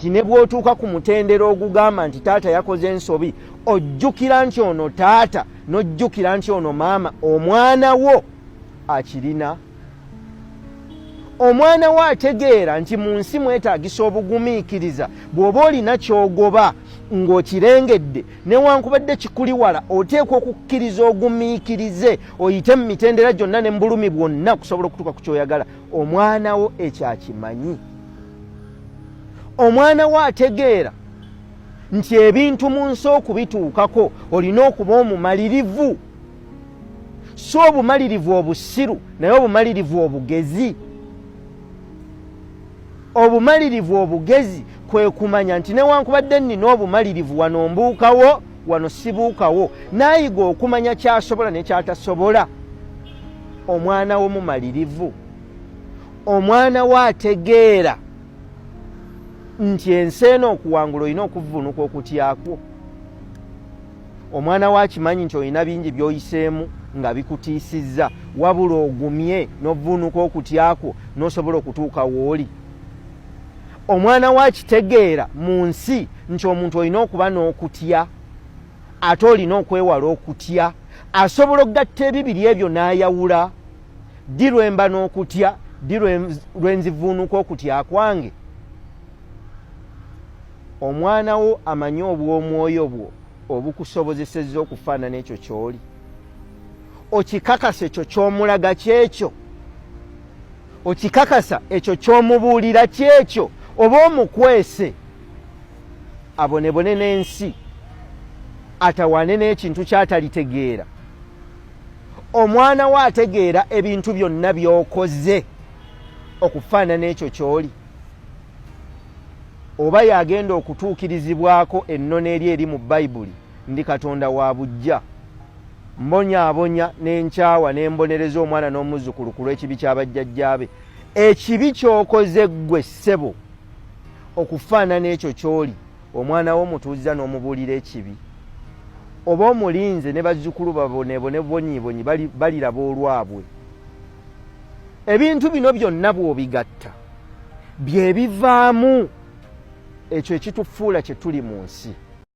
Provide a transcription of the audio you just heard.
ne bw'otuuka ku mutendera ogugamba nti taata yakoze ensobi ojjukira nti ono taata n'ojjukira nti ono maama omwana wo akirina. Omwana wo ategeera nti mu nsi mwetaagisa obugumiikiriza. Bw'oba olina ky'ogoba ng'okirengedde newankubadde kikuli wala oteekwa okukkiriza ogumiikirize oyite mu mitendera gyonna ne mu bulumi bwonna kusobola okutuuka ku kyoyagala. Omwana wo ekyo akimanyi. Omwana wo ategeera nti ebintu mu nsi okubituukako olina okuba omumalirivu, so obumalirivu obusiru naye obumalirivu obugezi. Obumalirivu obugezi kwe kumanya nti newankubadde nnina obumalirivu wano mbuukawo wano sibuukawo, naayiga okumanya kyasobola ne kyatasobola. Omwana wo mumalirivu. Omwana wo ategeera nti ensi eno okuwangula olina okuvunuka okutyakwo. Omwana wo akimanyi nti olina bingi by'oyiseemu nga bikutiisizza, wabula ogumye n'ovunuka okutyakwo n'osobola okutuuka w'oli. Omwana wo akitegeera mu nsi nti omuntu olina okuba n'okutya ate olina okwewala okutya. Asobola okugatta ebibiri ebyo n'ayawula, ddi lwemba n'okutya, ddi lwenzivuunuka okutya kwange. Omwana wo amanyi obw'omwoyo bwo obukusobozesezza okufaanana ekyo ky'oli. Okikakasa ekyo ky'omulaga kyekyo, okikakasa ekyo ky'omubuulira kyekyo, oba omukwese abonebone n'ensi atawane n'ekintu ky'atalitegeera. Omwana wo ategeera ebintu byonna by'okoze okufaanana ekyo ky'oli. Oba yagenda okutuukirizibwako ennono eri mu Bayibuli, ndi Katonda wa bujja, mbonyaabonya n'enkyawa n'embonereza omwana n'omuzzukulu ku lw'ekibi ky'abajjajjaabe. Ekibi ky'okoze ggwe ssebo okufaanana ekyo ky'oli, omwana wo mutuuziza n'omubuulira ekibi. Oba omulinze ne bazzukulu babonebone bonyiibonyi baliraba olwabwe. Ebintu bino byonna bw'obigatta bye bivaamu ekyo ekitufuula kye tuli mu nsi.